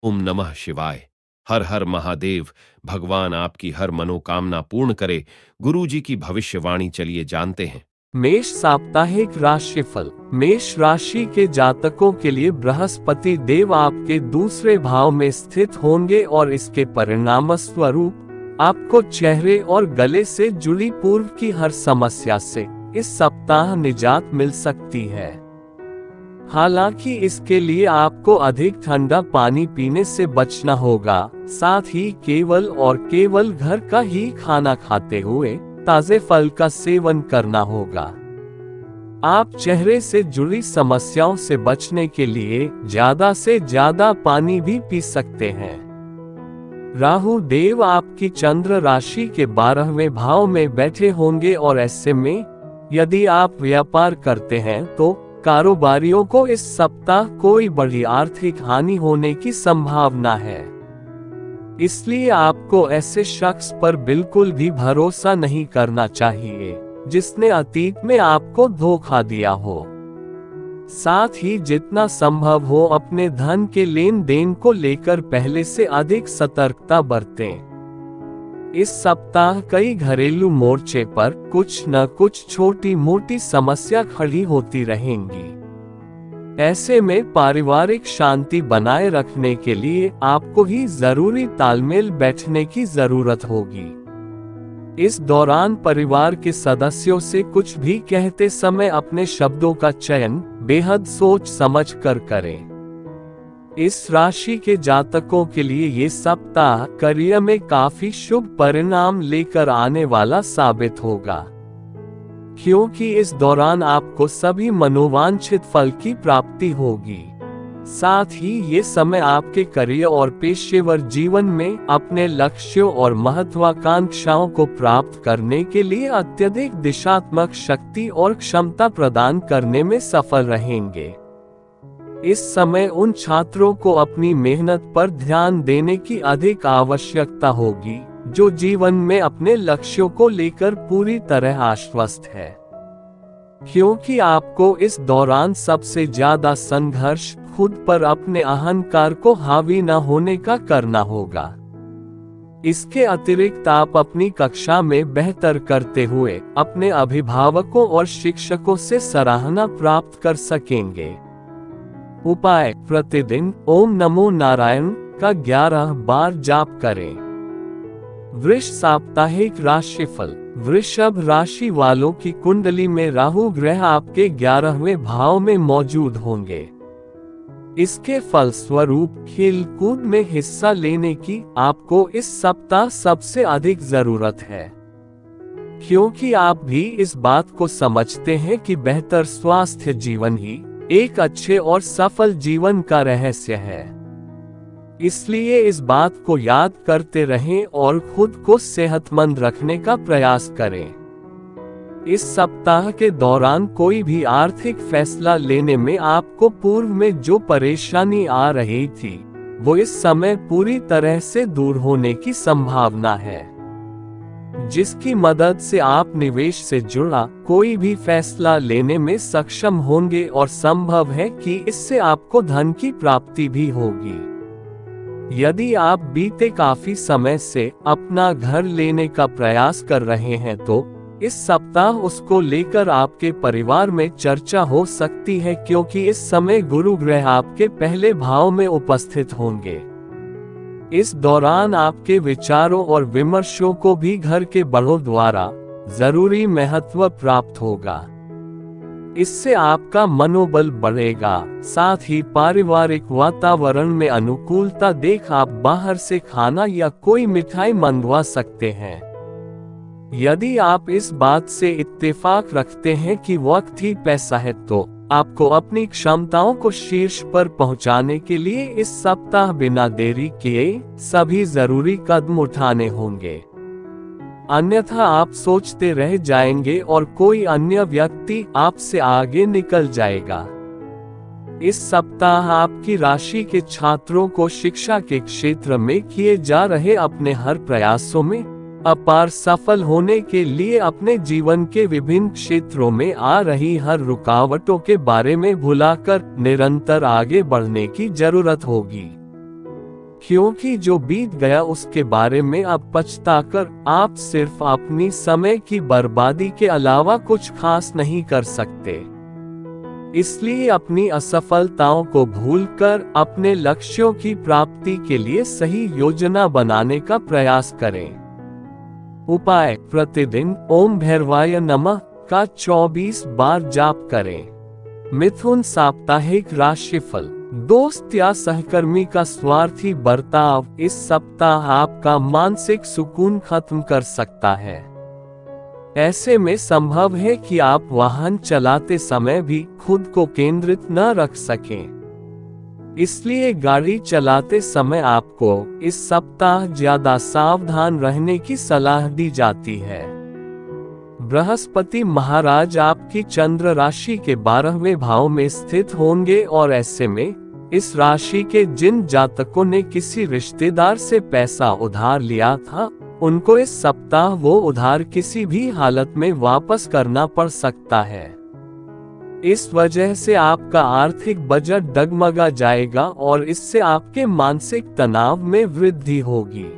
ओम नमः शिवाय। हर हर महादेव। भगवान आपकी हर मनोकामना पूर्ण करे। गुरु जी की भविष्यवाणी चलिए जानते हैं। मेष साप्ताहिक राशिफल। मेष राशि के जातकों के लिए बृहस्पति देव आपके दूसरे भाव में स्थित होंगे और इसके परिणाम स्वरूप आपको चेहरे और गले से जुड़ी पूर्व की हर समस्या से इस सप्ताह निजात मिल सकती है। हालांकि इसके लिए आपको अधिक ठंडा पानी पीने से बचना होगा, साथ ही केवल और केवल घर का ही खाना खाते हुए ताजे फल का सेवन करना होगा। आप चेहरे से जुड़ी समस्याओं से बचने के लिए ज्यादा से ज्यादा पानी भी पी सकते हैं। राहु देव आपकी चंद्र राशि के 12वें भाव में बैठे होंगे और ऐसे में यदि आप व्यापार करते हैं तो कारोबारियों को इस सप्ताह कोई बड़ी आर्थिक हानि होने की संभावना है। इसलिए आपको ऐसे शख्स पर बिल्कुल भी भरोसा नहीं करना चाहिए जिसने अतीत में आपको धोखा दिया हो। साथ ही जितना संभव हो अपने धन के लेन देन को लेकर पहले से अधिक सतर्कता बरतें। इस सप्ताह कई घरेलू मोर्चे पर कुछ न कुछ छोटी मोटी समस्या खड़ी होती रहेंगी। ऐसे में पारिवारिक शांति बनाए रखने के लिए आपको ही जरूरी तालमेल बैठने की जरूरत होगी। इस दौरान परिवार के सदस्यों से कुछ भी कहते समय अपने शब्दों का चयन बेहद सोच समझ कर करें। इस राशि के जातकों के लिए ये सप्ताह करियर में काफी शुभ परिणाम लेकर आने वाला साबित होगा, क्योंकि इस दौरान आपको सभी मनोवांछित फल की प्राप्ति होगी। साथ ही ये समय आपके करियर और पेशेवर जीवन में अपने लक्ष्यों और महत्वाकांक्षाओं को प्राप्त करने के लिए अत्यधिक दिशात्मक शक्ति और क्षमता प्रदान करने में सफल रहेंगे। इस समय उन छात्रों को अपनी मेहनत पर ध्यान देने की अधिक आवश्यकता होगी जो जीवन में अपने लक्ष्यों को लेकर पूरी तरह आश्वस्त है, क्योंकि आपको इस दौरान सबसे ज्यादा संघर्ष खुद पर अपने अहंकार को हावी न होने का करना होगा। इसके अतिरिक्त आप अपनी कक्षा में बेहतर करते हुए अपने अभिभावकों और शिक्षकों से सराहना प्राप्त कर सकेंगे। उपाय: प्रतिदिन ओम नमो नारायण का 11 बार जाप करें। वृष साप्ताहिक राशिफल। वृषभ राशि वालों की कुंडली में राहु ग्रह आपके 11वें भाव में मौजूद होंगे। इसके फलस्वरूप खेल कूद में हिस्सा लेने की आपको इस सप्ताह सबसे अधिक जरूरत है, क्योंकि आप भी इस बात को समझते हैं कि बेहतर स्वास्थ्य जीवन ही एक अच्छे और सफल जीवन का रहस्य है। इसलिए इस बात को याद करते रहें और खुद को सेहतमंद रखने का प्रयास करें। इस सप्ताह के दौरान कोई भी आर्थिक फैसला लेने में आपको पूर्व में जो परेशानी आ रही थी वो इस समय पूरी तरह से दूर होने की संभावना है, जिसकी मदद से आप निवेश से जुड़ा कोई भी फैसला लेने में सक्षम होंगे और संभव है कि इससे आपको धन की प्राप्ति भी होगी। यदि आप बीते काफी समय से अपना घर लेने का प्रयास कर रहे हैं तो इस सप्ताह उसको लेकर आपके परिवार में चर्चा हो सकती है, क्योंकि इस समय गुरु ग्रह आपके पहले भाव में उपस्थित होंगे। इस दौरान आपके विचारों और विमर्शों को भी घर के बड़ों द्वारा जरूरी महत्व प्राप्त होगा। इससे आपका मनोबल बढ़ेगा। साथ ही पारिवारिक वातावरण में अनुकूलता देख आप बाहर से खाना या कोई मिठाई मंगवा सकते हैं। यदि आप इस बात से इत्तेफाक रखते हैं कि वक्त ही पैसा है तो आपको अपनी क्षमताओं को शीर्ष पर पहुंचाने के लिए इस सप्ताह बिना देरी किए सभी जरूरी कदम उठाने होंगे, अन्यथा आप सोचते रह जाएंगे और कोई अन्य व्यक्ति आपसे आगे निकल जाएगा। इस सप्ताह आपकी राशि के छात्रों को शिक्षा के क्षेत्र में किए जा रहे अपने हर प्रयासों में अपार सफल होने के लिए अपने जीवन के विभिन्न क्षेत्रों में आ रही हर रुकावटों के बारे में भुलाकर निरंतर आगे बढ़ने की जरूरत होगी। क्योंकि जो बीत गया उसके बारे में अब पछताकर आप सिर्फ अपनी समय की बर्बादी के अलावा कुछ खास नहीं कर सकते। इसलिए अपनी असफलताओं को भूलकर अपने लक्ष्यों की प्राप्ति के लिए सही योजना बनाने का प्रयास करें। उपाय: प्रतिदिन ओम भैरवाय नमः का 24 बार जाप करें। मिथुन साप्ताहिक राशिफल। दोस्त या सहकर्मी का स्वार्थी बर्ताव इस सप्ताह आपका मानसिक सुकून खत्म कर सकता है। ऐसे में संभव है कि आप वाहन चलाते समय भी खुद को केंद्रित न रख सकें। इसलिए गाड़ी चलाते समय आपको इस सप्ताह ज्यादा सावधान रहने की सलाह दी जाती है। बृहस्पति महाराज आपकी चंद्र राशि के 12वें भाव में स्थित होंगे और ऐसे में इस राशि के जिन जातकों ने किसी रिश्तेदार से पैसा उधार लिया था, उनको इस सप्ताह वो उधार किसी भी हालत में वापस करना पड़ सकता है। इस वजह से आपका आर्थिक बजट डगमगा जाएगा और इससे आपके मानसिक तनाव में वृद्धि होगी।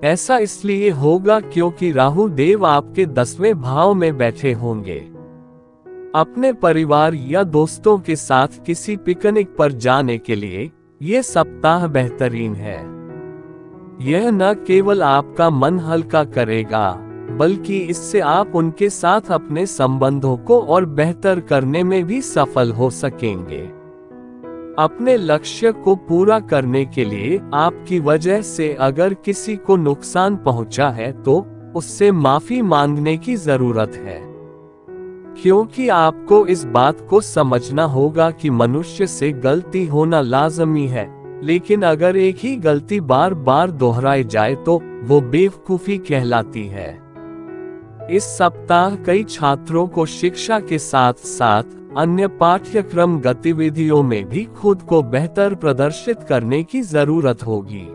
ऐसा इसलिए होगा क्योंकि राहु देव आपके 10वें भाव में बैठे होंगे। अपने परिवार या दोस्तों के साथ किसी पिकनिक पर जाने के लिए ये सप्ताह बेहतरीन है। यह न केवल आपका मन हल्का करेगा, बल्कि इससे आप उनके साथ अपने संबंधों को और बेहतर करने में भी सफल हो सकेंगे। अपने लक्ष्य को पूरा करने के लिए आपकी वजह से अगर किसी को नुकसान पहुंचा है तो उससे माफी मांगने की जरूरत है, क्योंकि आपको इस बात को समझना होगा कि मनुष्य से गलती होना लाजमी है, लेकिन अगर एक ही गलती बार बार दोहराई जाए तो वो बेवकूफी कहलाती है। इस सप्ताह कई छात्रों को शिक्षा के साथ साथ अन्य पाठ्यक्रम गतिविधियों में भी खुद को बेहतर प्रदर्शित करने की जरूरत होगी,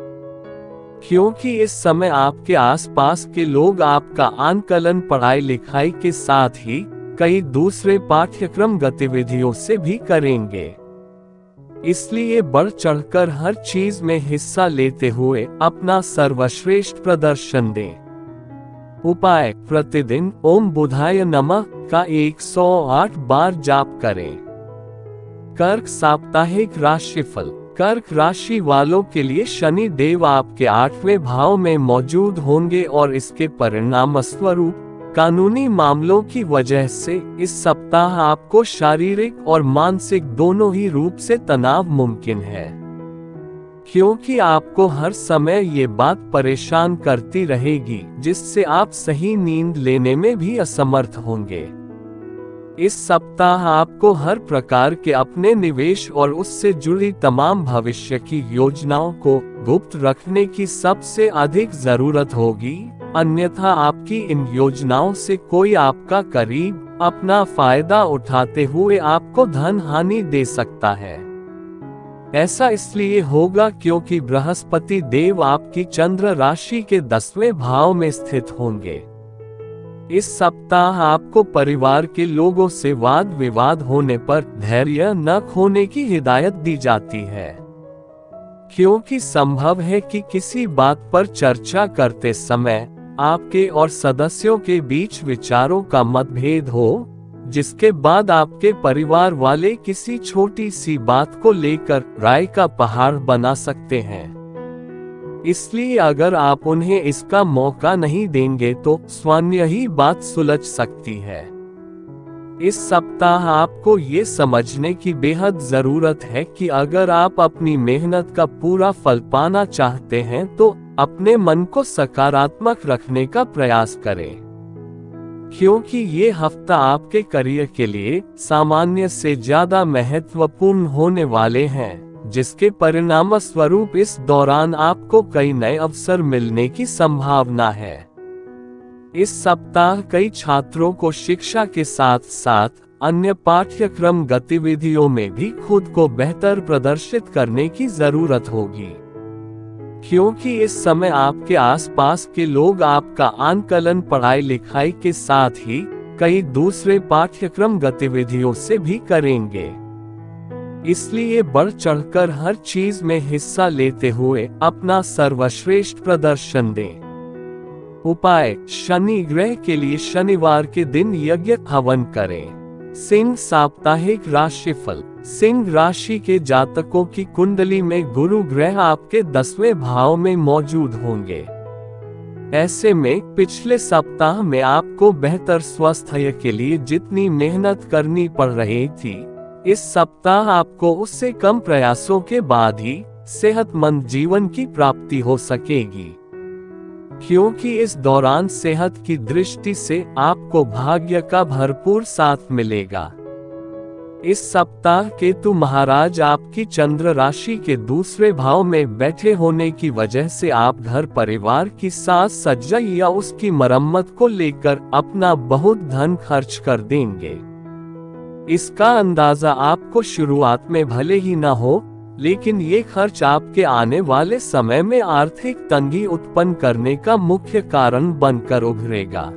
क्योंकि इस समय आपके आसपास के लोग आपका आंकलन पढ़ाई लिखाई के साथ ही कई दूसरे पाठ्यक्रम गतिविधियों से भी करेंगे। इसलिए बढ़ चढ़कर हर चीज में हिस्सा लेते हुए अपना सर्वश्रेष्ठ प्रदर्शन दें। उपाय: प्रतिदिन ओम बुधाय नमः का 108 बार जाप करें। कर्क साप्ताहिक राशिफल। कर्क राशि वालों के लिए शनि देव आपके 8वें भाव में मौजूद होंगे और इसके परिणाम स्वरूप कानूनी मामलों की वजह से इस सप्ताह आपको शारीरिक और मानसिक दोनों ही रूप से तनाव मुमकिन है, क्योंकि आपको हर समय ये बात परेशान करती रहेगी जिससे आप सही नींद लेने में भी असमर्थ होंगे। इस सप्ताह आपको हर प्रकार के अपने निवेश और उससे जुड़ी तमाम भविष्य की योजनाओं को गुप्त रखने की सबसे अधिक जरूरत होगी, अन्यथा आपकी इन योजनाओं से कोई आपका करीब अपना फायदा उठाते हुए आपको धन हानि दे सकता है। ऐसा इसलिए होगा क्योंकि बृहस्पति देव आपकी चंद्र राशि के 10वें भाव में स्थित होंगे। इस सप्ताह आपको परिवार के लोगों से वाद विवाद होने पर धैर्य न खोने की हिदायत दी जाती है, क्योंकि संभव है कि किसी बात पर चर्चा करते समय आपके और सदस्यों के बीच विचारों का मतभेद हो, जिसके बाद आपके परिवार वाले किसी छोटी सी बात को लेकर राय का पहाड़ बना सकते हैं। इसलिए अगर आप उन्हें इसका मौका नहीं देंगे तो स्वयं ही बात सुलझ सकती है। इस सप्ताह आपको ये समझने की बेहद जरूरत है कि अगर आप अपनी मेहनत का पूरा फल पाना चाहते हैं तो अपने मन को सकारात्मक रखने का प्रयास करें, क्योंकि ये हफ्ता आपके करियर के लिए सामान्य से ज्यादा महत्वपूर्ण होने वाले हैं, जिसके परिणाम स्वरूप इस दौरान आपको कई नए अवसर मिलने की संभावना है। इस सप्ताह कई छात्रों को शिक्षा के साथ साथ अन्य पाठ्यक्रम गतिविधियों में भी खुद को बेहतर प्रदर्शित करने की जरूरत होगी, क्योंकि इस समय आपके आसपास के लोग आपका आंकलन पढ़ाई लिखाई के साथ ही कई दूसरे पाठ्यक्रम गतिविधियों से भी करेंगे। इसलिए बढ़ चढ़कर हर चीज में हिस्सा लेते हुए अपना सर्वश्रेष्ठ प्रदर्शन दें। उपाय: शनि ग्रह के लिए शनिवार के दिन यज्ञ हवन करें। सिंह साप्ताहिक राशिफल। सिंह राशि के जातकों की कुंडली में गुरु ग्रह आपके 10वें भाव में मौजूद होंगे। ऐसे में पिछले सप्ताह में आपको बेहतर स्वास्थ्य के लिए जितनी मेहनत करनी पड़ रही थी, इस सप्ताह आपको उससे कम प्रयासों के बाद ही सेहतमंद जीवन की प्राप्ति हो सकेगी, क्योंकि इस दौरान सेहत की दृष्टि से आपको भाग्य का भरपूर साथ मिलेगा। इस सप्ताह केतु महाराज आपकी चंद्र राशि के दूसरे भाव में बैठे होने की वजह से आप घर परिवार की साज सज्जा या उसकी मरम्मत को लेकर अपना बहुत धन खर्च कर देंगे। इसका अंदाजा आपको शुरुआत में भले ही न हो, लेकिन ये खर्च आपके आने वाले समय में आर्थिक तंगी उत्पन्न करने का मुख्य कारण बनकर उभरेगा।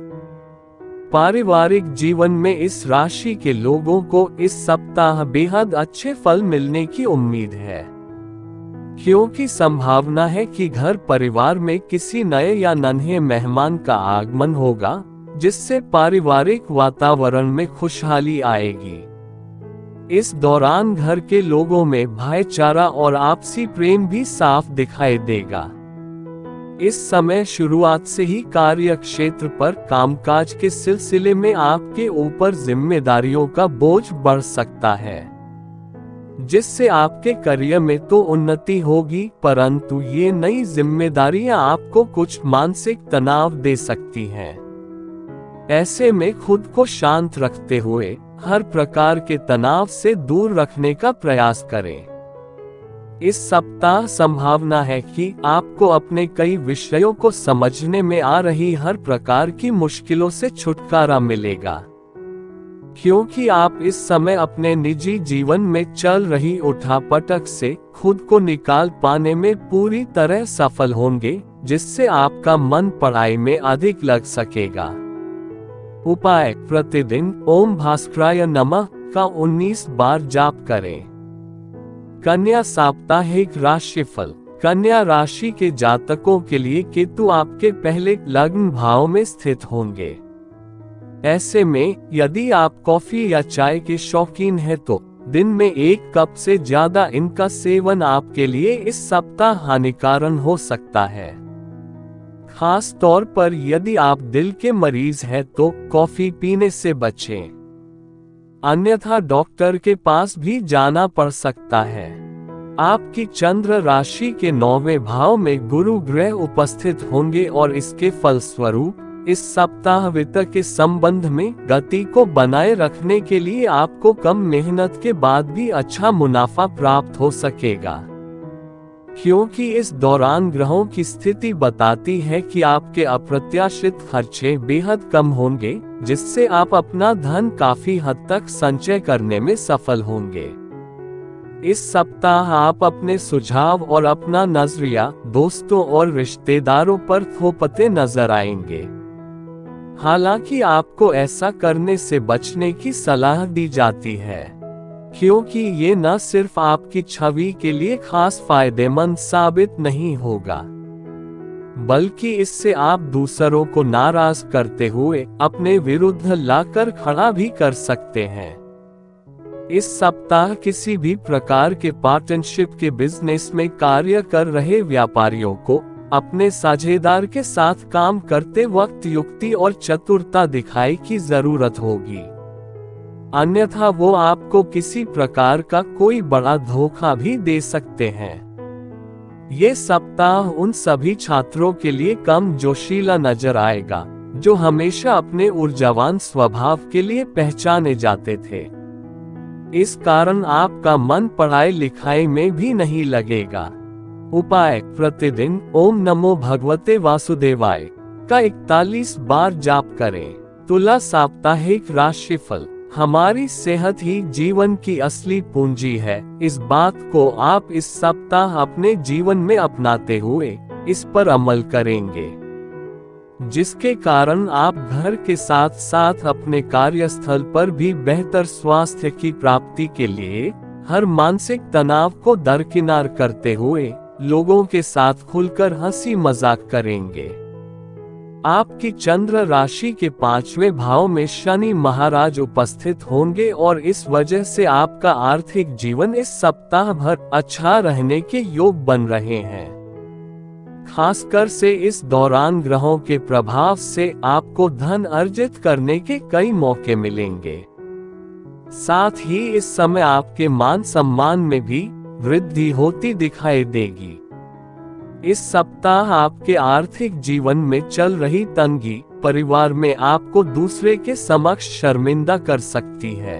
पारिवारिक जीवन में इस राशि के लोगों को इस सप्ताह बेहद अच्छे फल मिलने की उम्मीद है, क्योंकि संभावना है कि घर परिवार में किसी नए या नन्हे मेहमान का आगमन होगा, जिससे पारिवारिक वातावरण में खुशहाली आएगी। इस दौरान घर के लोगों में भाईचारा और आपसी प्रेम भी साफ दिखाई देगा। इस समय शुरुआत से ही कार्य क्षेत्र पर कामकाज के सिलसिले में आपके ऊपर जिम्मेदारियों का बोझ बढ़ सकता है, जिससे आपके करियर में तो उन्नति होगी, परंतु ये नई जिम्मेदारियां आपको कुछ मानसिक तनाव दे सकती हैं। ऐसे में खुद को शांत रखते हुए हर प्रकार के तनाव से दूर रखने का प्रयास करें। इस सप्ताह संभावना है कि आपको अपने कई विषयों को समझने में आ रही हर प्रकार की मुश्किलों से छुटकारा मिलेगा, क्योंकि आप इस समय अपने निजी जीवन में चल रही उठापटक से खुद को निकाल पाने में पूरी तरह सफल होंगे, जिससे आपका मन पढ़ाई में अधिक लग सकेगा। उपाय: प्रतिदिन ओम भास्कराय नमः का 19 बार जाप करें। कन्या साप्ताहिक राशिफल। कन्या राशि के जातकों के लिए केतु आपके पहले लग्न भाव में स्थित होंगे। ऐसे में यदि आप कॉफी या चाय के शौकीन हैं तो दिन में 1 कप से ज्यादा इनका सेवन आपके लिए इस सप्ताह हानिकारक हो सकता है। खास तौर पर यदि आप दिल के मरीज हैं तो कॉफी पीने से बचें, अन्यथा डॉक्टर के पास भी जाना पड़ सकता है। आपकी चंद्र राशि के 9वें भाव में गुरु ग्रह उपस्थित होंगे और इसके फलस्वरूप इस सप्ताह वित्त के संबंध में गति को बनाए रखने के लिए आपको कम मेहनत के बाद भी अच्छा मुनाफा प्राप्त हो सकेगा, क्योंकि इस दौरान ग्रहों की स्थिति बताती है कि आपके अप्रत्याशित खर्चे बेहद कम होंगे, जिससे आप अपना धन काफी हद तक संचय करने में सफल होंगे। इस सप्ताह आप अपने सुझाव और अपना नजरिया दोस्तों और रिश्तेदारों पर थोपते नजर आएंगे। हालांकि आपको ऐसा करने से बचने की सलाह दी जाती है, क्योंकि ये न सिर्फ आपकी छवि के लिए खास फायदेमंद साबित नहीं होगा, बल्कि इससे आप दूसरों को नाराज करते हुए अपने विरुद्ध लाकर खड़ा भी कर सकते हैं। इस सप्ताह किसी भी प्रकार के पार्टनरशिप के बिजनेस में कार्य कर रहे व्यापारियों को अपने साझेदार के साथ काम करते वक्त युक्ति और चतुरता दिखाई की जरूरत होगी, अन्यथा वो आपको किसी प्रकार का कोई बड़ा धोखा भी दे सकते हैं। ये सप्ताह उन सभी छात्रों के लिए कम जोशीला नजर आएगा जो हमेशा अपने ऊर्जावान स्वभाव के लिए पहचाने जाते थे। इस कारण आपका मन पढ़ाई लिखाई में भी नहीं लगेगा। उपाय: प्रतिदिन ओम नमो भगवते वासुदेवाय का 41 बार जाप करें। तुला साप्ताहिक राशिफल। हमारी सेहत ही जीवन की असली पूंजी है। इस बात को आप इस सप्ताह अपने जीवन में अपनाते हुए इस पर अमल करेंगे, जिसके कारण आप घर के साथ साथ अपने कार्यस्थल पर भी बेहतर स्वास्थ्य की प्राप्ति के लिए हर मानसिक तनाव को दरकिनार करते हुए लोगों के साथ खुलकर हंसी मजाक करेंगे। आपकी चंद्र राशि के 5वें भाव में शनि महाराज उपस्थित होंगे और इस वजह से आपका आर्थिक जीवन इस सप्ताह भर अच्छा रहने के योग बन रहे हैं। खासकर से इस दौरान ग्रहों के प्रभाव से आपको धन अर्जित करने के कई मौके मिलेंगे। साथ ही इस समय आपके मान सम्मान में भी वृद्धि होती दिखाई देगी। इस सप्ताह आपके आर्थिक जीवन में चल रही तंगी परिवार में आपको दूसरे के समक्ष शर्मिंदा कर सकती है,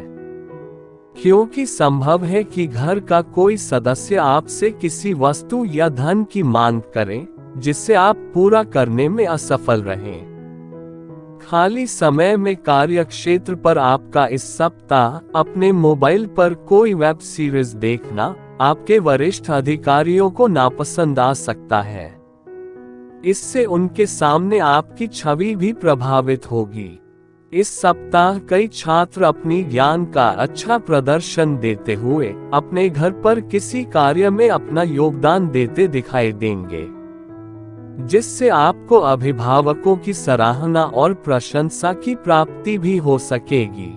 क्योंकि संभव है कि घर का कोई सदस्य आपसे किसी वस्तु या धन की मांग करे जिसे आप पूरा करने में असफल रहें। खाली समय में कार्य क्षेत्र पर आपका इस सप्ताह अपने मोबाइल पर कोई वेब सीरीज देखना आपके वरिष्ठ अधिकारियों को नापसंद आ सकता है। इससे उनके सामने आपकी छवि भी प्रभावित होगी। इस सप्ताह कई छात्र अपनी ज्ञान का अच्छा प्रदर्शन देते हुए अपने घर पर किसी कार्य में अपना योगदान देते दिखाई देंगे, जिससे आपको अभिभावकों की सराहना और प्रशंसा की प्राप्ति भी हो सकेगी।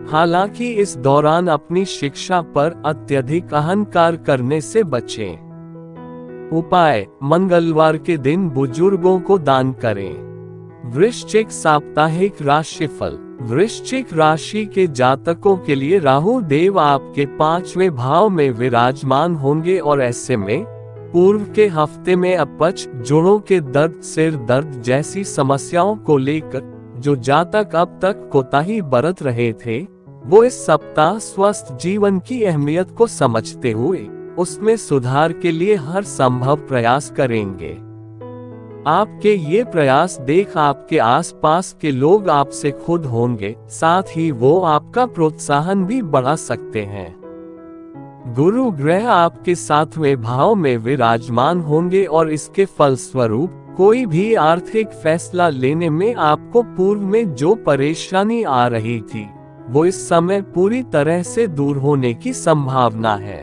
हालांकि इस दौरान अपनी शिक्षा पर अत्यधिक अहंकार करने से बचें। उपाय: मंगलवार के दिन बुजुर्गों को दान करें। वृश्चिक साप्ताहिक राशिफल। वृश्चिक राशि के जातकों के लिए राहु देव आपके 5वें भाव में विराजमान होंगे और ऐसे में पूर्व के हफ्ते में अपच, जोड़ों के दर्द, सिर दर्द जैसी समस्याओं को लेकर जो जातक अब तक कोताही बरत रहे थे, वो इस सप्ताह स्वस्थ जीवन की अहमियत को समझते हुए उसमें सुधार के लिए हर संभव प्रयास करेंगे। आपके ये प्रयास देख आपके आसपास के लोग आपसे खुद होंगे, साथ ही वो आपका प्रोत्साहन भी बढ़ा सकते हैं। गुरु ग्रह आपके 7वें भाव में विराजमान होंगे और इसके फलस्वरूप कोई भी आर्थिक फैसला लेने में आपको पूर्व में जो परेशानी आ रही थी, वो इस समय पूरी तरह से दूर होने की संभावना है,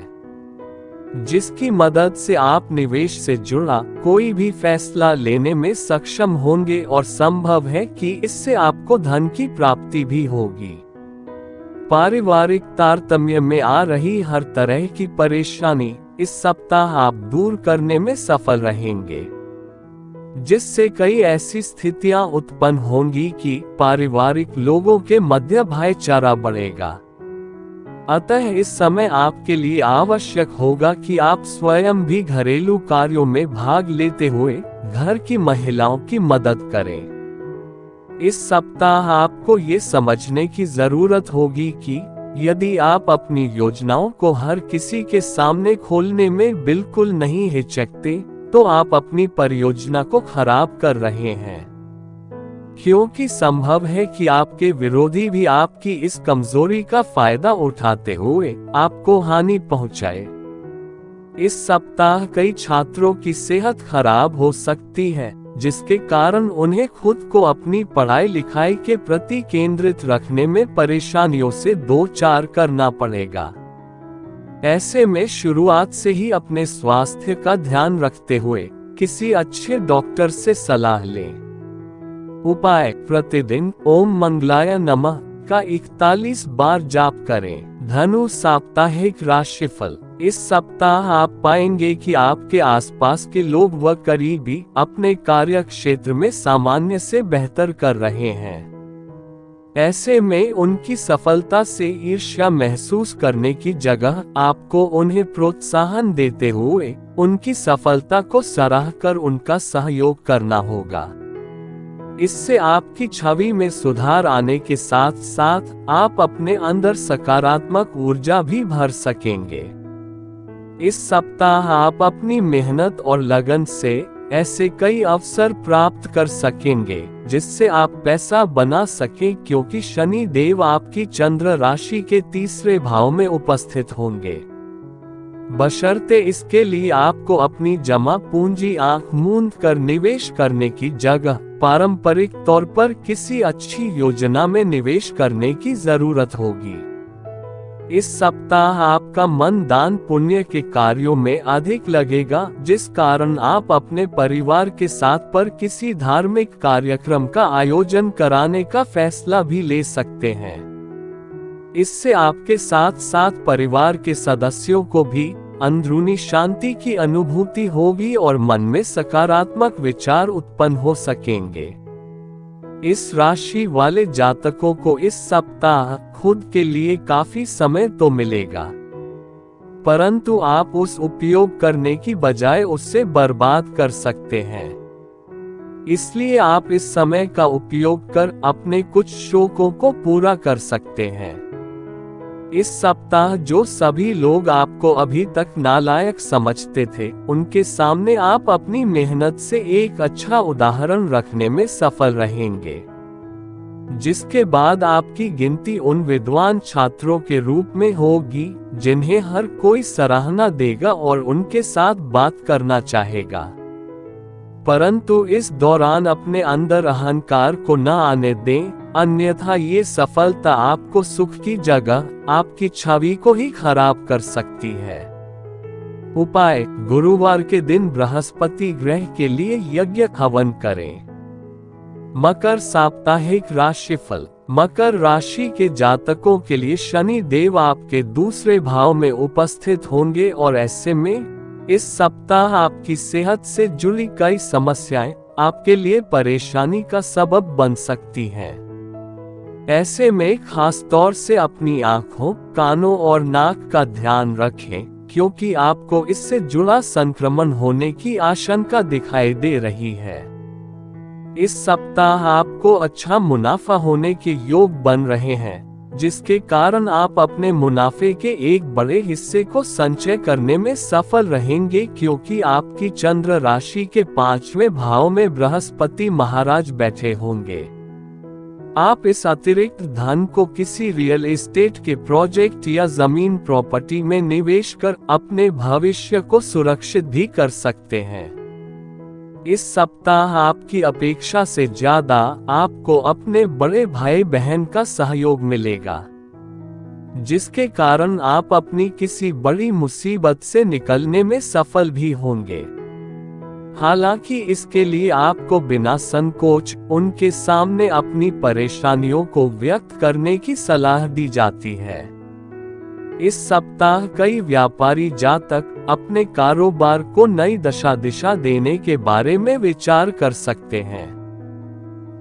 जिसकी मदद से आप निवेश से जुड़ा कोई भी फैसला लेने में सक्षम होंगे और संभव है कि इससे आपको धन की प्राप्ति भी होगी। पारिवारिक तारतम्य में आ रही हर तरह की परेशानी इस सप्ताह आप दूर करने में सफल रहेंगे, जिससे कई ऐसी स्थितियां उत्पन्न होंगी कि पारिवारिक लोगों के मध्य भाईचारा बढ़ेगा। अतः इस समय आपके लिए आवश्यक होगा कि आप स्वयं भी घरेलू कार्यों में भाग लेते हुए घर की महिलाओं की मदद करें। इस सप्ताह आपको ये समझने की जरूरत होगी कि यदि आप अपनी योजनाओं को हर किसी के सामने खोलने में बिल्कुल नहीं हिचकते, तो आप अपनी परियोजना को खराब कर रहे हैं, क्योंकि संभव है कि आपके विरोधी भी आपकी इस कमजोरी का फायदा उठाते हुए आपको हानि पहुंचाए। इस सप्ताह कई छात्रों की सेहत खराब हो सकती है, जिसके कारण उन्हें खुद को अपनी पढ़ाई लिखाई के प्रति केंद्रित रखने में परेशानियों से दो चार करना पड़ेगा। ऐसे में शुरुआत से ही अपने स्वास्थ्य का ध्यान रखते हुए किसी अच्छे डॉक्टर से सलाह लें। उपाय: प्रतिदिन ओम मंगलाय नमः का 41 बार जाप करें। धनु साप्ताहिक राशिफल। इस सप्ताह आप पाएंगे कि आपके आसपास के लोग व करीबी अपने कार्य क्षेत्र में सामान्य से बेहतर कर रहे हैं। ऐसे में उनकी सफलता से ईर्ष्या महसूस करने की जगह आपको उन्हें प्रोत्साहन देते हुए उनकी सफलता को सराहकर उनका सहयोग करना होगा। इससे आपकी छवि में सुधार आने के साथ साथ आप अपने अंदर सकारात्मक ऊर्जा भी भर सकेंगे। इस सप्ताह आप अपनी मेहनत और लगन से ऐसे कई अवसर प्राप्त कर सकेंगे जिससे आप पैसा बना सकें, क्योंकि शनि देव आपकी चंद्र राशि के 3रे भाव में उपस्थित होंगे। बशर्ते इसके लिए आपको अपनी जमा पूंजी आंख मूंद कर निवेश करने की जगह पारंपरिक तौर पर किसी अच्छी योजना में निवेश करने की जरूरत होगी। इस सप्ताह आपका मन दान पुण्य के कार्यों में अधिक लगेगा, जिस कारण आप अपने परिवार के साथ पर किसी धार्मिक कार्यक्रम का आयोजन कराने का फैसला भी ले सकते हैं। इससे आपके साथ साथ परिवार के सदस्यों को भी अंदरूनी शांति की अनुभूति होगी और मन में सकारात्मक विचार उत्पन्न हो सकेंगे। इस राशि वाले जातकों को इस सप्ताह खुद के लिए काफी समय तो मिलेगा, परंतु आप उस उपयोग करने की बजाय उससे बर्बाद कर सकते हैं। इसलिए आप इस समय का उपयोग कर अपने कुछ शौकों को पूरा कर सकते हैं। इस सप्ताह जो सभी लोग आपको अभी तक नालायक समझते थे, उनके सामने आप अपनी मेहनत से एक अच्छा उदाहरण रखने में सफल रहेंगे, जिसके बाद आपकी गिनती उन विद्वान छात्रों के रूप में होगी जिन्हें हर कोई सराहना देगा और उनके साथ बात करना चाहेगा। परंतु इस दौरान अपने अंदर अहंकार को न आने दें, अन्यथा ये सफलता आपको सुख की जगह आपकी छवि को ही खराब कर सकती है। उपाय: गुरुवार के दिन बृहस्पति ग्रह के लिए यज्ञ हवन करें। मकर साप्ताहिक राशिफल। मकर राशि के जातकों के लिए शनि देव आपके दूसरे भाव में उपस्थित होंगे और ऐसे में इस सप्ताह आपकी सेहत से जुड़ी कई समस्याएं आपके लिए परेशानी का सबब बन सकती हैं। ऐसे में खास तौर से अपनी आंखों, कानों और नाक का ध्यान रखें, क्योंकि आपको इससे जुड़ा संक्रमण होने की आशंका दिखाई दे रही है। इस सप्ताह आपको अच्छा मुनाफा होने के योग बन रहे हैं, जिसके कारण आप अपने मुनाफे के एक बड़े हिस्से को संचय करने में सफल रहेंगे, क्योंकि आपकी चंद्र राशि के 5वें भाव में बृहस्पति महाराज बैठे होंगे। आप इस अतिरिक्त धन को किसी रियल एस्टेट के प्रोजेक्ट या जमीन प्रॉपर्टी में निवेश कर अपने भविष्य को सुरक्षित भी कर सकते हैं। इस सप्ताह आपकी अपेक्षा से ज्यादा आपको अपने बड़े भाई बहन का सहयोग मिलेगा, जिसके कारण आप अपनी किसी बड़ी मुसीबत से निकलने में सफल भी होंगे। हालांकि इसके लिए आपको बिना संकोच उनके सामने अपनी परेशानियों को व्यक्त करने की सलाह दी जाती है। इस सप्ताह कई व्यापारी जातक अपने कारोबार को नई दिशा देने के बारे में विचार कर सकते हैं।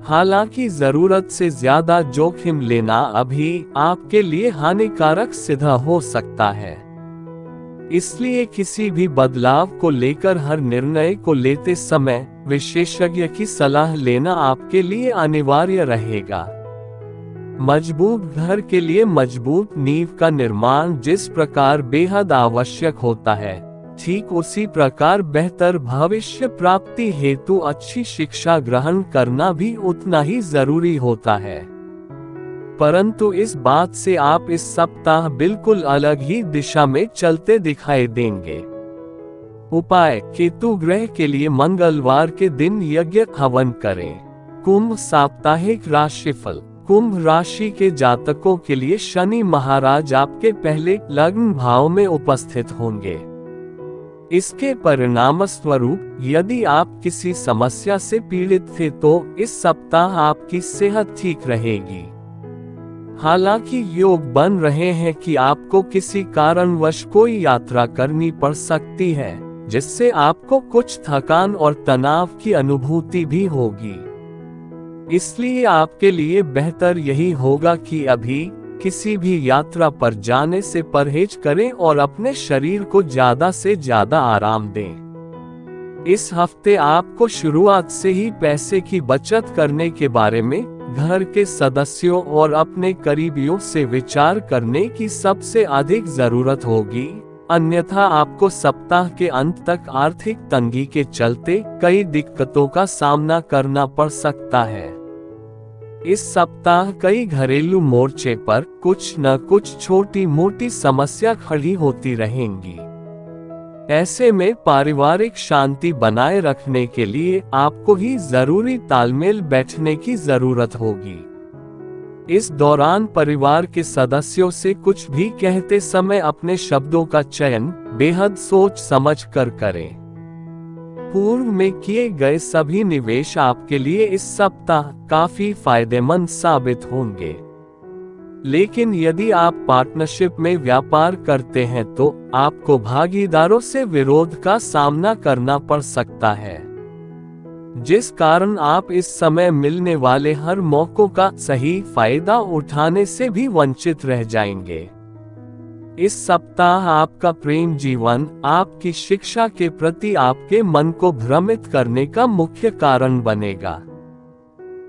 हालांकि जरूरत से ज्यादा जोखिम लेना अभी आपके लिए हानिकारक सिद्ध हो सकता है। इसलिए किसी भी बदलाव को लेकर हर निर्णय को लेते समय विशेषज्ञ की सलाह लेना आपके लिए अनिवार्य रहेगा। मजबूत घर के लिए मजबूत नींव का निर्माण जिस प्रकार बेहद आवश्यक होता है, ठीक उसी प्रकार बेहतर भविष्य प्राप्ति हेतु अच्छी शिक्षा ग्रहण करना भी उतना ही जरूरी होता है। परंतु इस बात से आप इस सप्ताह बिल्कुल अलग ही दिशा में चलते दिखाई देंगे। उपाय: केतु ग्रह के लिए मंगलवार के दिन यज्ञ हवन करें। कुंभ साप्ताहिक राशिफल। कुंभ राशि के जातकों के लिए शनि महाराज आपके पहले लग्न भाव में उपस्थित होंगे। इसके परिणाम स्वरूप यदि आप किसी समस्या से पीड़ित थे तो इस सप्ताह आपकी सेहत ठीक रहेगी। हालांकि योग बन रहे हैं कि आपको किसी कारणवश कोई यात्रा करनी पड़ सकती है, जिससे आपको कुछ थकान और तनाव की अनुभूति भी होगी। इसलिए आपके लिए बेहतर यही होगा कि अभी किसी भी यात्रा पर जाने से परहेज करें और अपने शरीर को ज्यादा से ज्यादा आराम दें। इस हफ्ते आपको शुरुआत से ही पैसे की बचत करने के बारे में घर के सदस्यों और अपने करीबियों से विचार करने की सबसे अधिक जरूरत होगी, अन्यथा आपको सप्ताह के अंत तक आर्थिक तंगी के चलते कई दिक्कतों का सामना करना पड़ सकता है। इस सप्ताह कई घरेलू मोर्चे पर कुछ न कुछ छोटी मोटी समस्या खड़ी होती रहेंगी। ऐसे में पारिवारिक शांति बनाए रखने के लिए आपको ही जरूरी तालमेल बैठने की जरूरत होगी। इस दौरान परिवार के सदस्यों से कुछ भी कहते समय अपने शब्दों का चयन बेहद सोच समझ कर करें। पूर्व में किए गए सभी निवेश आपके लिए इस सप्ताह काफी फायदेमंद साबित होंगे। लेकिन यदि आप पार्टनरशिप में व्यापार करते हैं तो आपको भागीदारों से विरोध का सामना करना पड़ सकता है, जिस कारण आप इस समय मिलने वाले हर मौकों का सही फायदा उठाने से भी वंचित रह जाएंगे। इस सप्ताह आपका प्रेम जीवन आपकी शिक्षा के प्रति आपके मन को भ्रमित करने का मुख्य कारण बनेगा।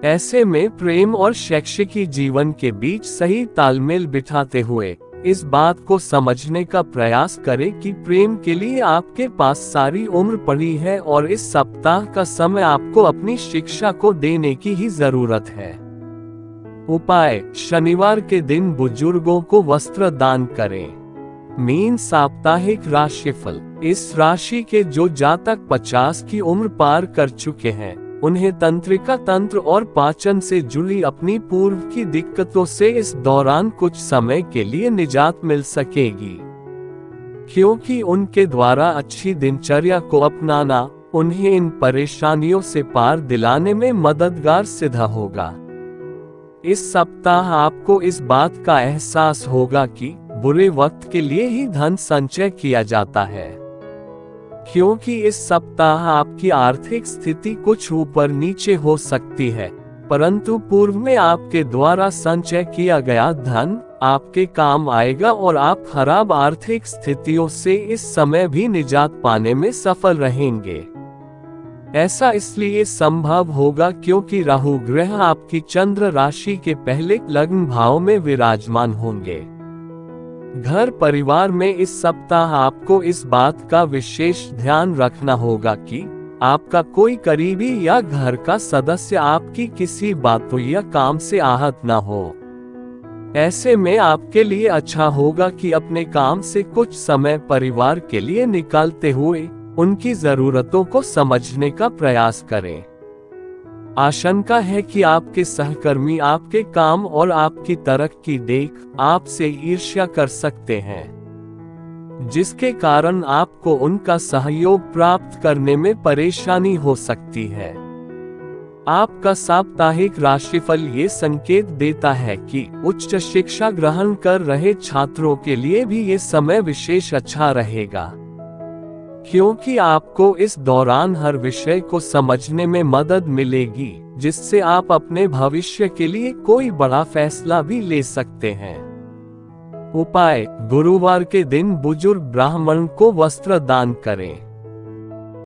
ऐसे में प्रेम और शैक्षिकी जीवन के बीच सही तालमेल बिठाते हुए इस बात को समझने का प्रयास करें कि प्रेम के लिए आपके पास सारी उम्र पड़ी है और इस सप्ताह का समय आपको अपनी शिक्षा को देने की ही जरूरत है। उपाय: शनिवार के दिन बुजुर्गों को वस्त्र दान करें। मीन साप्ताहिक राशिफल। इस राशि के जो जातक 50 की उम्र पार कर चुके हैं उन्हें तंत्रिका तंत्र और पाचन से जुड़ी अपनी पूर्व की दिक्कतों से इस दौरान कुछ समय के लिए निजात मिल सकेगी, क्योंकि उनके द्वारा अच्छी दिनचर्या को अपनाना उन्हें इन परेशानियों से पार दिलाने में मददगार सिद्ध होगा। इस सप्ताह आपको इस बात का एहसास होगा कि बुरे वक्त के लिए ही धन संचय किया जाता है, क्योंकि इस सप्ताह आपकी आर्थिक स्थिति कुछ ऊपर नीचे हो सकती है, परंतु पूर्व में आपके द्वारा संचय किया गया धन आपके काम आएगा और आप खराब आर्थिक स्थितियों से इस समय भी निजात पाने में सफल रहेंगे। ऐसा इसलिए संभव होगा क्योंकि राहु ग्रह आपकी चंद्र राशि के पहले लग्न भाव में विराजमान होंगे। घर परिवार में इस सप्ताह आपको इस बात का विशेष ध्यान रखना होगा कि आपका कोई करीबी या घर का सदस्य आपकी किसी बातों या काम से आहत न हो। ऐसे में आपके लिए अच्छा होगा कि अपने काम से कुछ समय परिवार के लिए निकालते हुए उनकी जरूरतों को समझने का प्रयास करें। आशंका है कि आपके सहकर्मी आपके काम और आपकी तरक्की देख आपसे ईर्ष्या कर सकते हैं, जिसके कारण आपको उनका सहयोग प्राप्त करने में परेशानी हो सकती है। आपका साप्ताहिक राशिफल ये संकेत देता है कि उच्च शिक्षा ग्रहण कर रहे छात्रों के लिए भी ये समय विशेष अच्छा रहेगा, क्योंकि आपको इस दौरान हर विषय को समझने में मदद मिलेगी, जिससे आप अपने भविष्य के लिए कोई बड़ा फैसला भी ले सकते हैं। उपाय: गुरुवार के दिन बुजुर्ग ब्राह्मण को वस्त्र दान करें।